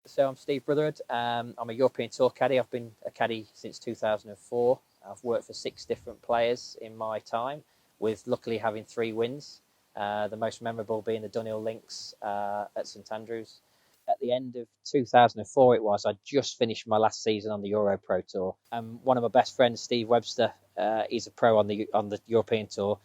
So I'm Steve Brotherhood. I'm a European Tour caddy. I've been a caddy since 2004. I've worked for 6 different players in my time, with luckily having 3 wins. The most memorable being the Dunhill Links at St Andrews. At the end of 2004 it was, I just finished my last season on the Euro Pro Tour. One of my best friends, Steve Webster, he's a pro on the European Tour.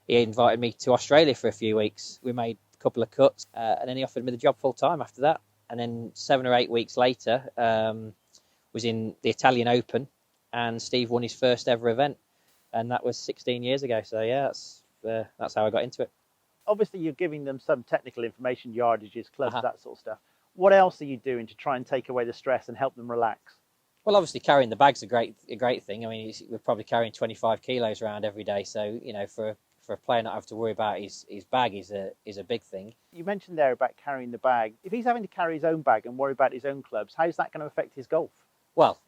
He invited me to Australia for a few weeks. We made a couple of cuts, and then he offered me the job full time after that. And then 7 or 8 weeks later, was in the Italian Open, and Steve won his first ever event, and that was 16 years ago. So yeah, that's how I got into it. Obviously, you're giving them some technical information, yardages, clubs, that sort of stuff. What else are you doing to try and take away the stress and help them relax? Well, obviously carrying the bag's a great thing. I mean, we're probably carrying 25 kilos around every day, so you know, for a player not have to worry about his bag is a big thing. You mentioned there about carrying the bag. If he's having to carry his own bag and worry about his own clubs, how's that going to affect his golf? Well,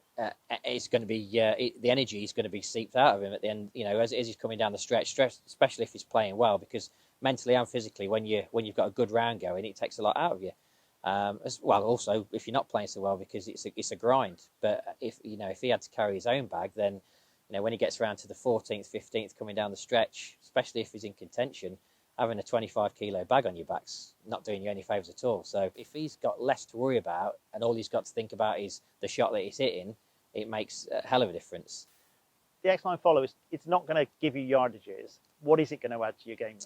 it's going to be the energy is going to be seeped out of him at the end. You know, as he's coming down the stretch, especially if he's playing well, because mentally and physically, when you've got a good round going, it takes a lot out of you. As well, also if you're not playing so well, because it's a grind. But if he had to carry his own bag, then when he gets around to the 14th, 15th coming down the stretch, especially if he's in contention, having a 25 kilo bag on your back's not doing you any favours at all. So if he's got less to worry about and all he's got to think about is the shot that he's hitting, it makes a hell of a difference. The X9 Follow, it's not going to give you yardages. What is it going to add to your game?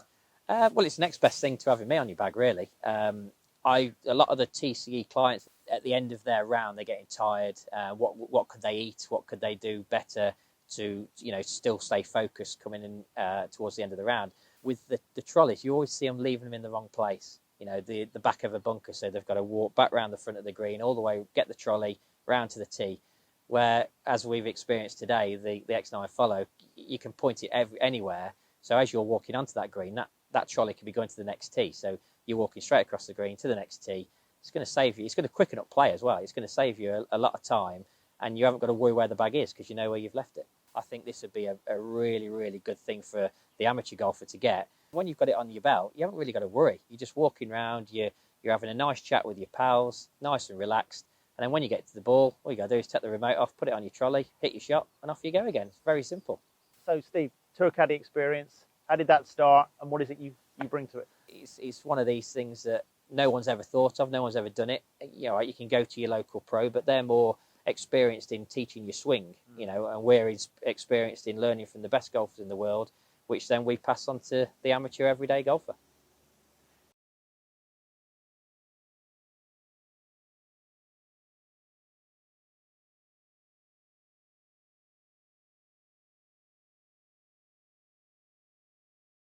Well, it's the next best thing to having me on your bag, really. A lot of the TCE clients at the end of their round, they're getting tired. What could they eat? What could they do better to still stay focused coming in towards the end of the round? With the trolleys, you always see them leaving them in the wrong place. The back of a bunker, so they've got to walk back round the front of the green all the way, get the trolley round to the tee. Where, as we've experienced today, the X9 Follow, you can point it anywhere. So as you're walking onto that green, that trolley could be going to the next tee. So you're walking straight across the green to the next tee. It's going to save you. It's going to quicken up play as well. It's going to save you a lot of time, and you haven't got to worry where the bag is because you know where you've left it. I think this would be a really, really good thing for the amateur golfer to get. When you've got it on your belt, you haven't really got to worry. You're just walking around, you're having a nice chat with your pals, nice and relaxed. And then when you get to the ball, all you got to do is take the remote off, put it on your trolley, hit your shot, and off you go again. It's very simple. So, Steve, Tour Caddy experience, how did that start, and what is it you bring to it? It's one of these things that no one's ever thought of, no one's ever done it. You can go to your local pro, but they're more experienced in teaching you swing, and we're experienced in learning from the best golfers in the world, which then we pass on to the amateur everyday golfer.